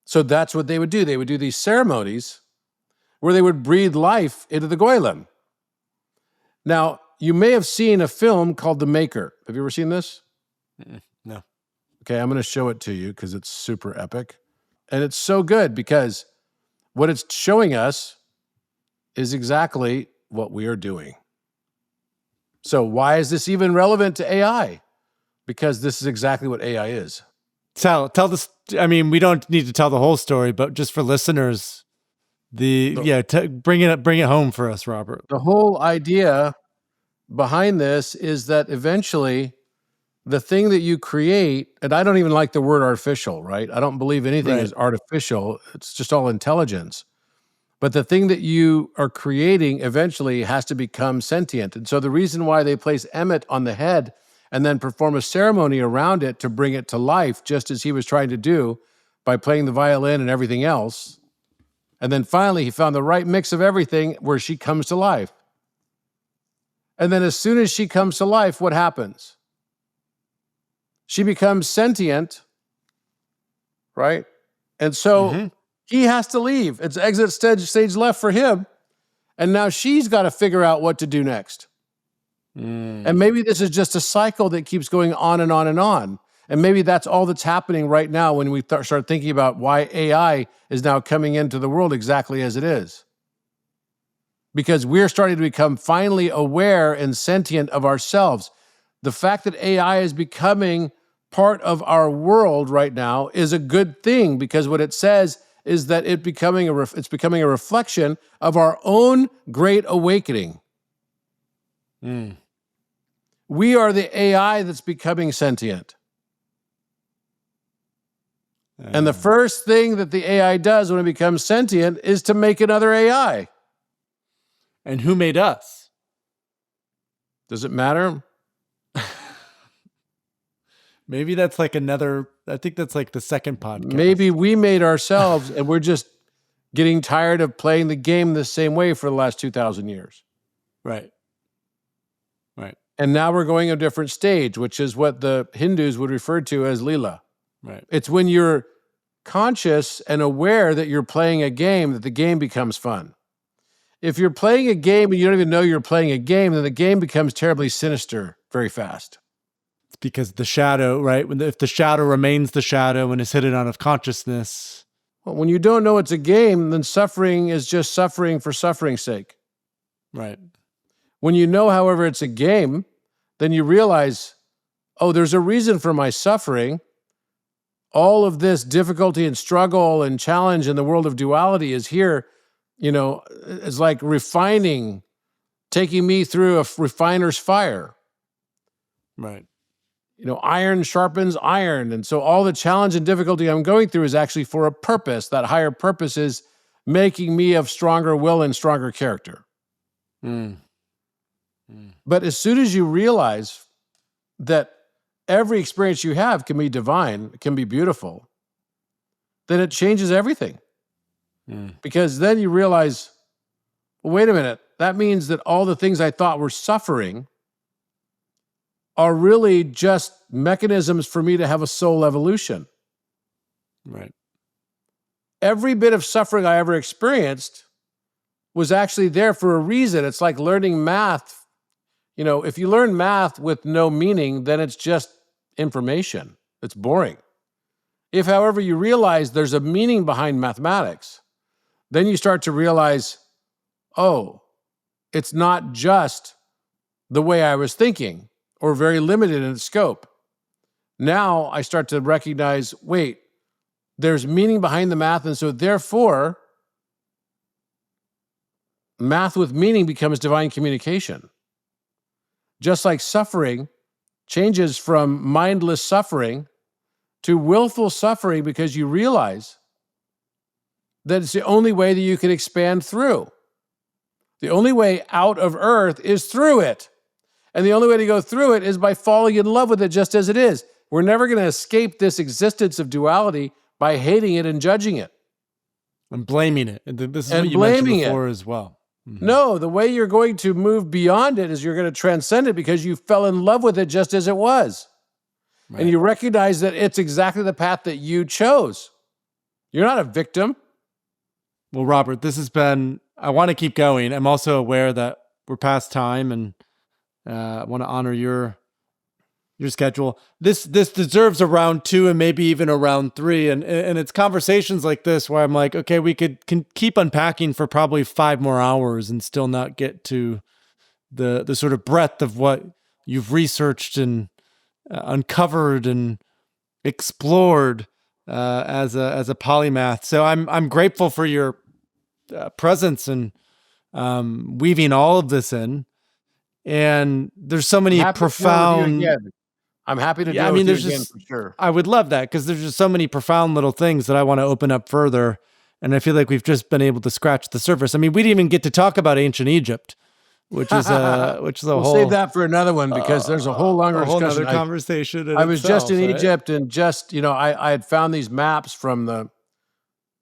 So that's what they would do. They would do these ceremonies where they would breathe life into the Golem. Now, you may have seen a film called The Maker. Have you ever seen this? No. Okay, I'm going to show it to you because it's super epic. And it's so good because what it's showing us is exactly what we are doing. So why is this even relevant to AI? Because this is exactly what AI is. Tell this. I mean, we don't need to tell the whole story, but just for listeners, bring it home for us, Robert. The whole idea behind this is that eventually the thing that you create, and I don't even like the word artificial, right? I don't believe anything is artificial. It's just all intelligence. But the thing that you are creating eventually has to become sentient. And so the reason why they place Emmett on the head and then perform a ceremony around it to bring it to life, just as he was trying to do by playing the violin and everything else. And then finally, he found the right mix of everything where she comes to life. And then as soon as she comes to life, what happens? She becomes sentient, right? And so he has to leave. It's exit stage left for him. And now she's got to figure out what to do next. And maybe this is just a cycle that keeps going on and on and on. And maybe that's all that's happening right now when we start thinking about why AI is now coming into the world exactly as it is. Because we're starting to become finally aware and sentient of ourselves. The fact that AI is becoming part of our world right now is a good thing, because what it says is that it's becoming a reflection of our own great awakening. We are the AI that's becoming sentient. And the first thing that the AI does when it becomes sentient is to make another AI. And who made us? Does it matter? Maybe that's like I think that's like the second podcast. Maybe we made ourselves and we're just getting tired of playing the game the same way for the last 2,000 years. Right. And now we're going a different stage, which is what the Hindus would refer to as Leela. Right. It's when you're conscious and aware that you're playing a game that the game becomes fun. If you're playing a game and you don't even know you're playing a game, then the game becomes terribly sinister very fast. It's because the shadow, right? If the shadow remains the shadow and is hidden out of consciousness. Well, when you don't know it's a game, then suffering is just suffering for suffering's sake. Right. When you know, however, it's a game, then you realize, oh, there's a reason for my suffering. All of this difficulty and struggle and challenge in the world of duality is here, it's like refining, taking me through a refiner's fire. Right. Iron sharpens iron. And so all the challenge and difficulty I'm going through is actually for a purpose. That higher purpose is making me of stronger will and stronger character. But as soon as you realize that every experience you have can be divine, can be beautiful, then it changes everything. Because then you realize, well, wait a minute, that means that all the things I thought were suffering are really just mechanisms for me to have a soul evolution. Right. Every bit of suffering I ever experienced was actually there for a reason. It's like learning math. If you learn math with no meaning, then it's just information. It's boring. If, however, you realize there's a meaning behind mathematics, then you start to realize, oh, it's not just the way I was thinking or very limited in its scope. Now I start to recognize, wait, there's meaning behind the math. And so therefore, math with meaning becomes divine communication. Just like suffering changes from mindless suffering to willful suffering because you realize that it's the only way that you can expand through. The only way out of earth is through it. And the only way to go through it is by falling in love with it just as it is. We're never going to escape this existence of duality by hating it and judging it. And blaming it. This is what you mentioned before as well. Mm-hmm. No, the way you're going to move beyond it is you're going to transcend it because you fell in love with it just as it was. Right. And you recognize that it's exactly the path that you chose. You're not a victim. Well, Robert, this has been, I want to keep going. I'm also aware that we're past time, and I want to honor your schedule. This deserves a round 2 and maybe even a round 3. And it's conversations like this where I'm like, okay, we can keep unpacking for probably 5 more hours and still not get to the sort of breadth of what you've researched and uncovered and explored as a polymath. So I'm grateful for your presence and weaving all of this in. And there's so many profound. I'm happy to do it with you again, for sure. I would love that, because there's just so many profound little things that I want to open up further. And I feel like we've just been able to scratch the surface. I mean, we didn't even get to talk about ancient Egypt, which is a we'll save that for another one, because there's a whole longer discussion. Other conversation. I was just in Egypt, and I had found these maps from the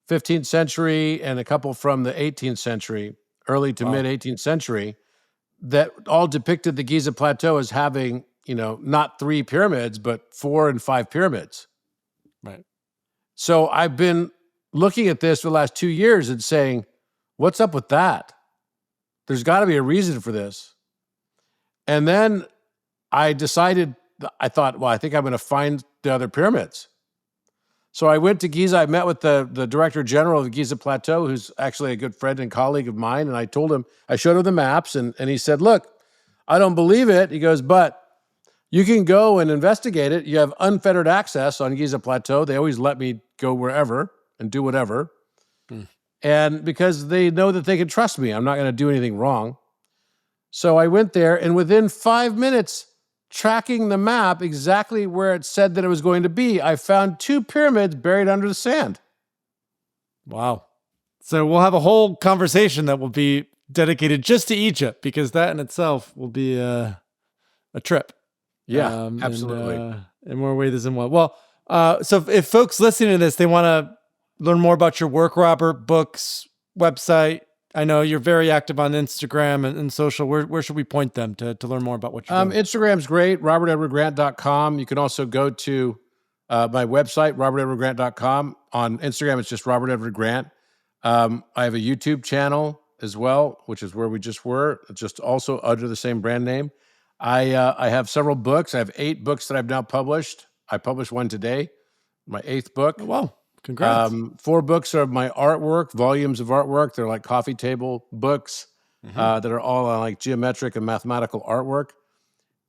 15th century and a couple from the 18th century, early to mid 18th century, that all depicted the Giza Plateau as having, not 3 pyramids, but 4 and 5 pyramids. Right. So I've been looking at this for the last 2 years and saying, what's up with that? There's got to be a reason for this. And then I thought, well, I think I'm going to find the other pyramids. So I went to Giza. I met with the director general of the Giza Plateau, who's actually a good friend and colleague of mine. And I showed him the maps, and he said, look, I don't believe it. He goes, but you can go and investigate it. You have unfettered access on Giza Plateau. They always let me go wherever and do whatever. And because they know that they can trust me, I'm not going to do anything wrong. So I went there, and within 5 minutes, tracking the map exactly where it said that it was going to be, I found 2 pyramids buried under the sand. Wow. So we'll have a whole conversation that will be dedicated just to Egypt, because that in itself will be a trip. Yeah, absolutely. In more ways than one. Well, so if folks listening to this, they want to learn more about your work, Robert, books, website, I know you're very active on Instagram and social. Where should we point them to learn more about what you're doing? Instagram's great, robertedwardgrant.com. You can also go to my website, robertedwardgrant.com. On Instagram, it's just Robert Edward Grant. I have a YouTube channel as well, which is where we just were, just also under the same brand name. I have several books. I have 8 books that I've now published. I published one today, my 8th book. Oh, wow. Congrats. 4 books are my artwork, volumes of artwork. They're like coffee table books that are all on like geometric and mathematical artwork.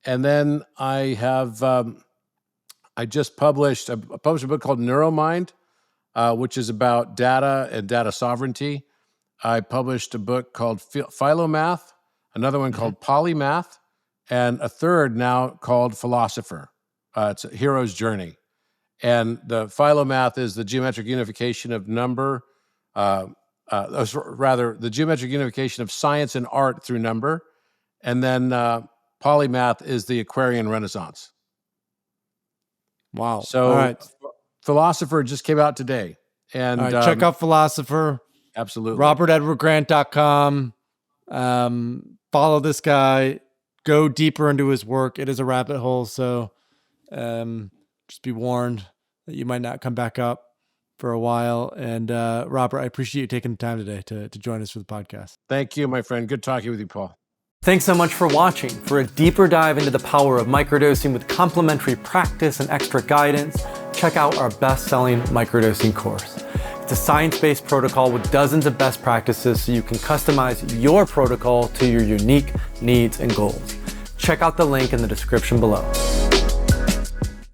And then I have, I published a book called Neuromind, which is about data and data sovereignty. I published a book called Philomath, another one called Polymath, and a third now called Philosopher. It's a hero's journey. And the Philomath is the geometric unification of number, rather the geometric unification of science and art through number. And then Polymath is the Aquarian Renaissance. Wow. So all right. Philosopher just came out today. And all right, check out Philosopher. Absolutely. robertedwardgrant.com. Follow this guy. Go deeper into his work. It is a rabbit hole. So just be warned that you might not come back up for a while. And Robert, I appreciate you taking the time today to join us for the podcast. Thank you, my friend. Good talking with you, Paul. Thanks so much for watching. For a deeper dive into the power of microdosing with complimentary practice and extra guidance, check out our best-selling microdosing course. It's a science-based protocol with dozens of best practices so you can customize your protocol to your unique needs and goals. Check out the link in the description below.